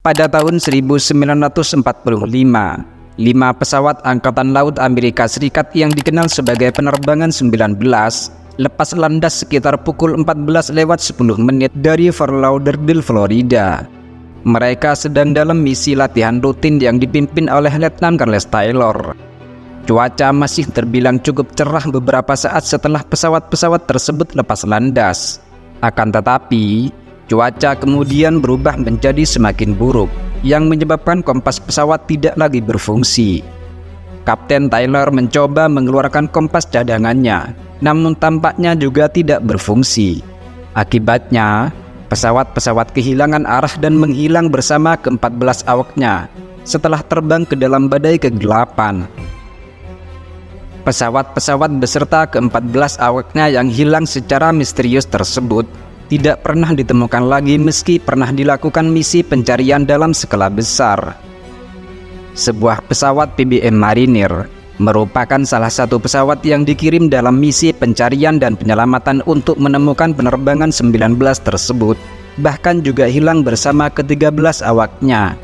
Pada tahun 1945, 5 pesawat Angkatan Laut Amerika Serikat yang dikenal sebagai penerbangan 19 lepas landas sekitar pukul 14:10 dari Fort Lauderdale, Florida. Mereka sedang dalam misi latihan rutin yang dipimpin oleh Letnan Charles Taylor. Cuaca masih terbilang cukup cerah beberapa saat setelah pesawat-pesawat tersebut lepas landas. Akan tetapi, cuaca kemudian berubah menjadi semakin buruk, yang menyebabkan kompas pesawat tidak lagi berfungsi. Kapten Taylor mencoba mengeluarkan kompas cadangannya, namun tampaknya juga tidak berfungsi. Akibatnya, pesawat-pesawat kehilangan arah dan menghilang bersama ke-14 awaknya setelah terbang ke dalam badai kegelapan. Pesawat-pesawat beserta ke-14 awaknya yang hilang secara misterius tersebut tidak pernah ditemukan lagi meski pernah dilakukan misi pencarian dalam skala besar. Sebuah pesawat PBM Marinir merupakan salah satu pesawat yang dikirim dalam misi pencarian dan penyelamatan untuk menemukan penerbangan 19 tersebut, bahkan juga hilang bersama ke-13 awaknya.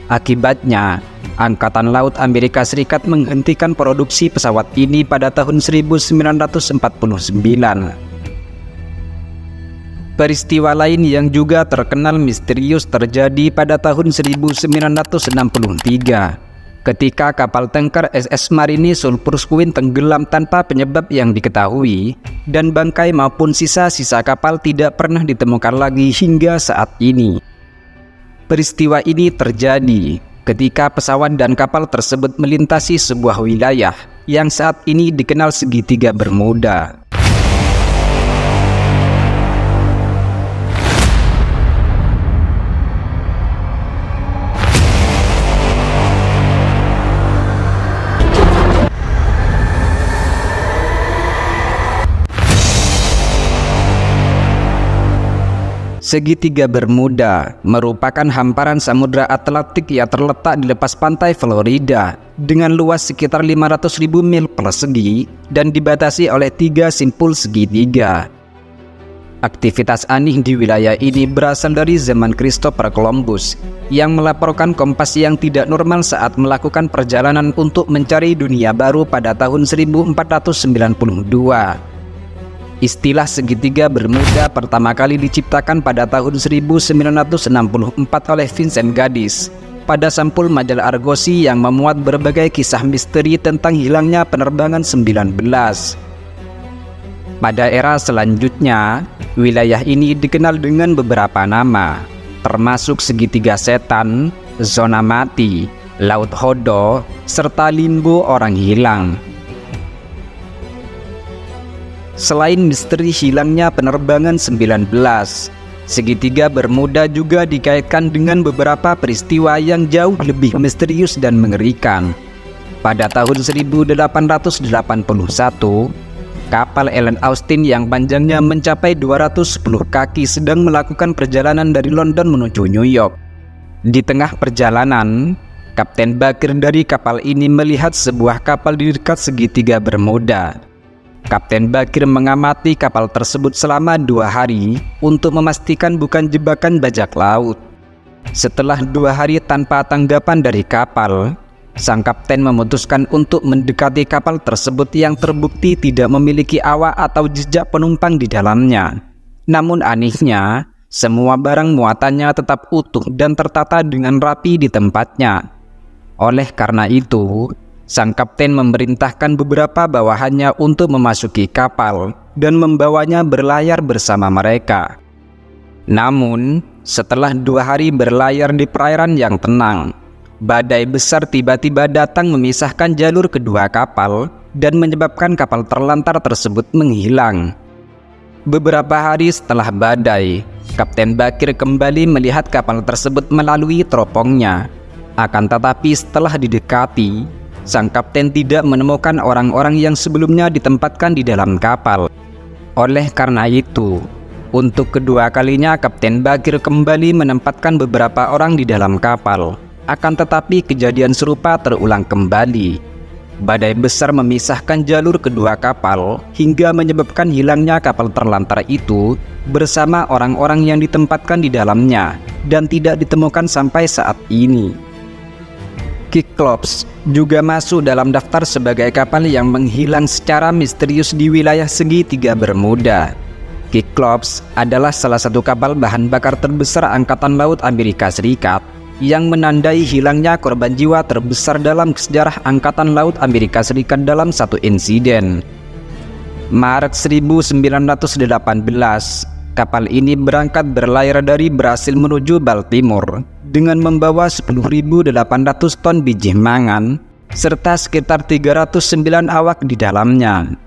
Akibatnya, Angkatan Laut Amerika Serikat menghentikan produksi pesawat ini pada tahun 1949. Peristiwa lain yang juga terkenal misterius terjadi pada tahun 1963 ketika kapal tanker SS Marini Sulphurous Queen tenggelam tanpa penyebab yang diketahui, dan bangkai maupun sisa-sisa kapal tidak pernah ditemukan lagi hingga saat ini. Peristiwa ini terjadi ketika pesawat dan kapal tersebut melintasi sebuah wilayah yang saat ini dikenal segitiga Bermuda. Segitiga Bermuda merupakan hamparan Samudra Atlantik yang terletak di lepas pantai Florida dengan luas sekitar 500.000 mil persegi dan dibatasi oleh 3 simpul segitiga. Aktivitas aneh di wilayah ini berasal dari zaman Christopher Columbus yang melaporkan kompas yang tidak normal saat melakukan perjalanan untuk mencari dunia baru pada tahun 1492. Istilah segitiga Bermuda pertama kali diciptakan pada tahun 1964 oleh Vincent Gaddis pada sampul majalah Argosy yang memuat berbagai kisah misteri tentang hilangnya penerbangan 19. Pada era selanjutnya, wilayah ini dikenal dengan beberapa nama, termasuk segitiga setan, zona mati, laut Hodo, serta limbo orang hilang. Selain misteri hilangnya penerbangan 19, segitiga Bermuda juga dikaitkan dengan beberapa peristiwa yang jauh lebih misterius dan mengerikan. Pada tahun 1881, kapal Ellen Austin yang panjangnya mencapai 210 kaki sedang melakukan perjalanan dari London menuju New York. Di tengah perjalanan, Kapten Bakir dari kapal ini melihat sebuah kapal di dekat segitiga Bermuda. Kapten Bakir mengamati kapal tersebut selama 2 hari untuk memastikan bukan jebakan bajak laut. Setelah 2 hari tanpa tanggapan dari kapal, sang kapten memutuskan untuk mendekati kapal tersebut yang terbukti tidak memiliki awak atau jejak penumpang di dalamnya. Namun anehnya, semua barang muatannya tetap utuh dan tertata dengan rapi di tempatnya. Oleh karena itu, sang kapten memerintahkan beberapa bawahannya untuk memasuki kapal dan membawanya berlayar bersama mereka. Namun, setelah 2 hari berlayar di perairan yang tenang, badai besar tiba-tiba datang memisahkan jalur kedua kapal dan menyebabkan kapal terlantar tersebut menghilang. Beberapa hari setelah badai, Kapten Bakir kembali melihat kapal tersebut melalui teropongnya. Akan tetapi setelah didekati, sang kapten tidak menemukan orang-orang yang sebelumnya ditempatkan di dalam kapal. Oleh karena itu, untuk kedua kalinya Kapten Bakir kembali menempatkan beberapa orang di dalam kapal. Akan tetapi kejadian serupa terulang kembali. Badai besar memisahkan jalur kedua kapal hingga menyebabkan hilangnya kapal terlantar itu bersama orang-orang yang ditempatkan di dalamnya dan tidak ditemukan sampai saat ini. Cyclops juga masuk dalam daftar sebagai kapal yang menghilang secara misterius di wilayah segitiga Bermuda. Cyclops adalah salah satu kapal bahan bakar terbesar Angkatan Laut Amerika Serikat yang menandai hilangnya korban jiwa terbesar dalam sejarah Angkatan Laut Amerika Serikat dalam satu insiden. Maret 1918, kapal ini berangkat berlayar dari Brasil menuju Baltimore dengan membawa 10.800 ton biji mangan serta sekitar 309 awak di dalamnya.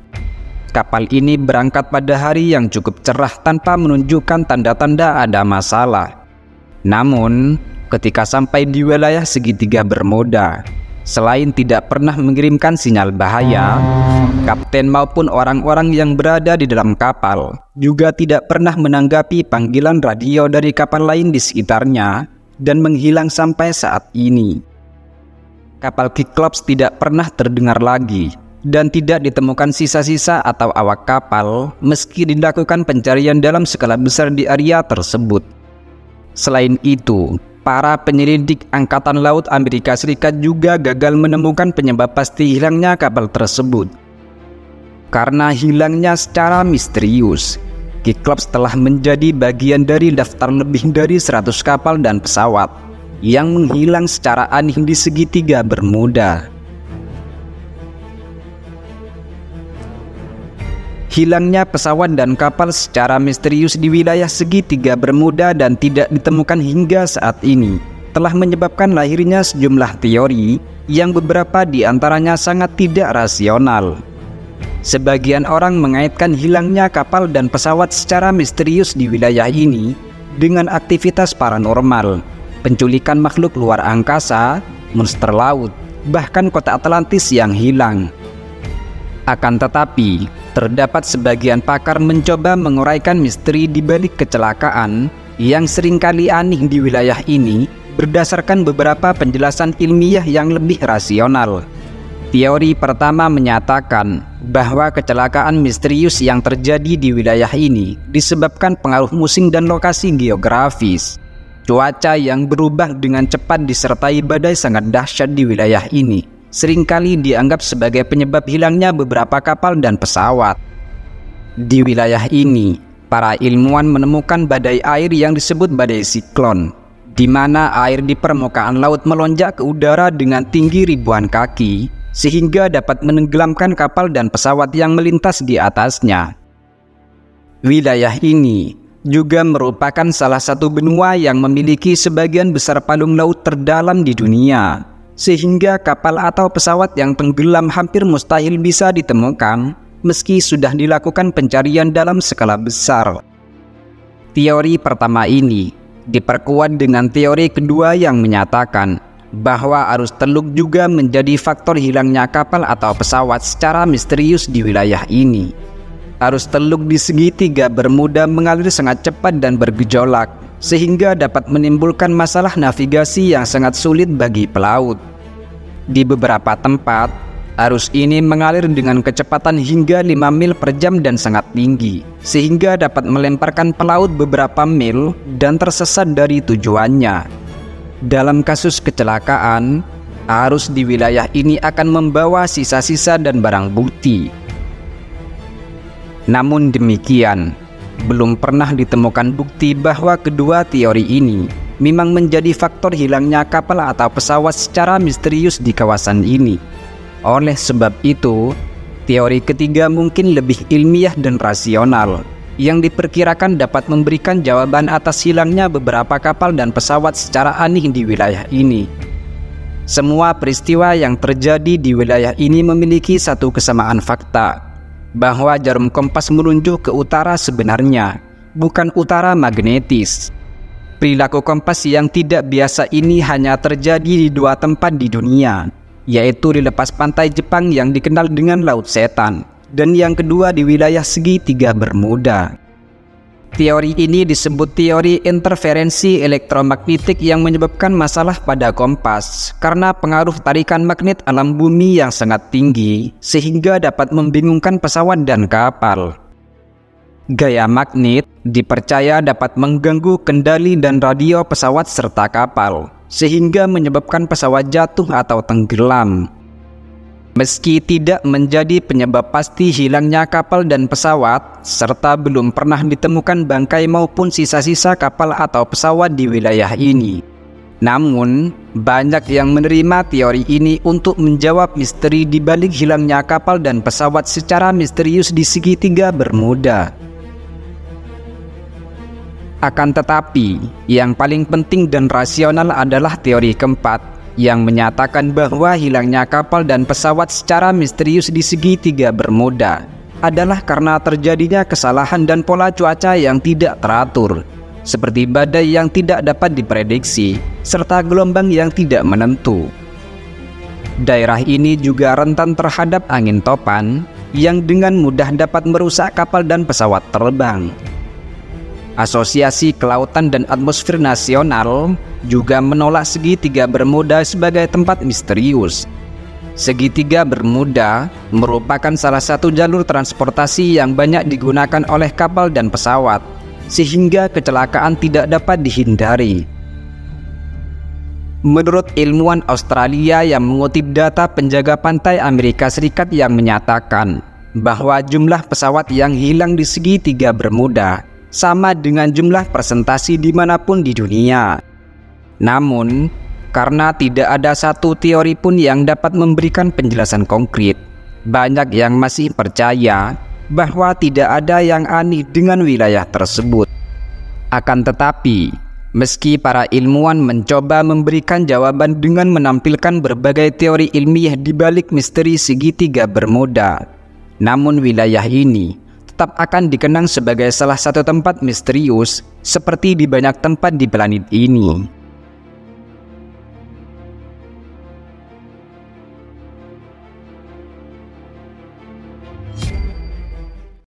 Kapal ini berangkat pada hari yang cukup cerah tanpa menunjukkan tanda-tanda ada masalah. Namun, ketika sampai di wilayah segitiga Bermuda, selain tidak pernah mengirimkan sinyal bahaya, kapten maupun orang-orang yang berada di dalam kapal juga tidak pernah menanggapi panggilan radio dari kapal lain di sekitarnya dan menghilang sampai saat ini. Kapal Cyclops tidak pernah terdengar lagi dan tidak ditemukan sisa-sisa atau awak kapal meski dilakukan pencarian dalam skala besar di area tersebut. Selain itu, para penyelidik Angkatan Laut Amerika Serikat juga gagal menemukan penyebab pasti hilangnya kapal tersebut. Karena hilangnya secara misterius, Cyclops telah menjadi bagian dari daftar lebih dari 100 kapal dan pesawat yang menghilang secara aneh di segitiga Bermuda. Hilangnya pesawat dan kapal secara misterius di wilayah segitiga Bermuda dan tidak ditemukan hingga saat ini telah menyebabkan lahirnya sejumlah teori yang beberapa di antaranya sangat tidak rasional. Sebagian orang mengaitkan hilangnya kapal dan pesawat secara misterius di wilayah ini dengan aktivitas paranormal, penculikan makhluk luar angkasa, monster laut, bahkan kota Atlantis yang hilang. Akan tetapi, terdapat sebagian pakar mencoba menguraikan misteri di balik kecelakaan yang seringkali aneh di wilayah ini berdasarkan beberapa penjelasan ilmiah yang lebih rasional. Teori pertama menyatakan bahwa kecelakaan misterius yang terjadi di wilayah ini disebabkan pengaruh musim dan lokasi geografis. Cuaca yang berubah dengan cepat disertai badai sangat dahsyat di wilayah ini seringkali dianggap sebagai penyebab hilangnya beberapa kapal dan pesawat. Di wilayah ini, para ilmuwan menemukan badai air yang disebut badai siklon, di mana air di permukaan laut melonjak ke udara dengan tinggi ribuan kaki, sehingga dapat menenggelamkan kapal dan pesawat yang melintas di atasnya. Wilayah ini juga merupakan salah satu benua yang memiliki sebagian besar palung laut terdalam di dunia, sehingga kapal atau pesawat yang tenggelam hampir mustahil bisa ditemukan meski sudah dilakukan pencarian dalam skala besar. Teori pertama ini diperkuat dengan teori kedua yang menyatakan bahwa arus teluk juga menjadi faktor hilangnya kapal atau pesawat secara misterius di wilayah ini. Arus teluk di segitiga Bermuda mengalir sangat cepat dan bergejolak, sehingga dapat menimbulkan masalah navigasi yang sangat sulit bagi pelaut. Di beberapa tempat, arus ini mengalir dengan kecepatan hingga 5 mil per jam dan sangat tinggi, sehingga dapat melemparkan pelaut beberapa mil dan tersesat dari tujuannya. Dalam kasus kecelakaan, arus di wilayah ini akan membawa sisa-sisa dan barang bukti. Namun demikian, belum pernah ditemukan bukti bahwa kedua teori ini memang menjadi faktor hilangnya kapal atau pesawat secara misterius di kawasan ini. Oleh sebab itu, teori ketiga mungkin lebih ilmiah dan rasional, yang diperkirakan dapat memberikan jawaban atas hilangnya beberapa kapal dan pesawat secara aneh di wilayah ini. Semua peristiwa yang terjadi di wilayah ini memiliki satu kesamaan fakta, bahwa jarum kompas menunjuk ke utara sebenarnya, bukan utara magnetis. Perilaku kompas yang tidak biasa ini hanya terjadi di dua tempat di dunia, yaitu di lepas pantai Jepang yang dikenal dengan Laut Setan, dan yang kedua di wilayah segitiga Bermuda. Teori ini disebut teori interferensi elektromagnetik yang menyebabkan masalah pada kompas karena pengaruh tarikan magnet alam bumi yang sangat tinggi sehingga dapat membingungkan pesawat dan kapal. Gaya magnet dipercaya dapat mengganggu kendali dan radio pesawat serta kapal sehingga menyebabkan pesawat jatuh atau tenggelam. Meski tidak menjadi penyebab pasti hilangnya kapal dan pesawat, serta belum pernah ditemukan bangkai maupun sisa-sisa kapal atau pesawat di wilayah ini. Namun, banyak yang menerima teori ini untuk menjawab misteri di balik hilangnya kapal dan pesawat secara misterius di segitiga Bermuda. Akan tetapi, yang paling penting dan rasional adalah teori keempat, yang menyatakan bahwa hilangnya kapal dan pesawat secara misterius di segitiga Bermuda adalah karena terjadinya kesalahan dan pola cuaca yang tidak teratur, seperti badai yang tidak dapat diprediksi, serta gelombang yang tidak menentu. Daerah ini juga rentan terhadap angin topan, yang dengan mudah dapat merusak kapal dan pesawat terbang. Asosiasi Kelautan dan Atmosfer Nasional juga menolak segitiga Bermuda sebagai tempat misterius. Segitiga Bermuda merupakan salah satu jalur transportasi yang banyak digunakan oleh kapal dan pesawat, sehingga kecelakaan tidak dapat dihindari. Menurut ilmuwan Australia yang mengutip data penjaga pantai Amerika Serikat yang menyatakan bahwa jumlah pesawat yang hilang di segitiga Bermuda sama dengan jumlah presentasi dimanapun di dunia. Namun, karena tidak ada satu teori pun yang dapat memberikan penjelasan konkret, banyak yang masih percaya bahwa tidak ada yang aneh dengan wilayah tersebut. Akan tetapi, meski para ilmuwan mencoba memberikan jawaban dengan menampilkan berbagai teori ilmiah di balik misteri segitiga Bermuda, namun wilayah ini tetap akan dikenang sebagai salah satu tempat misterius seperti di banyak tempat di planet ini.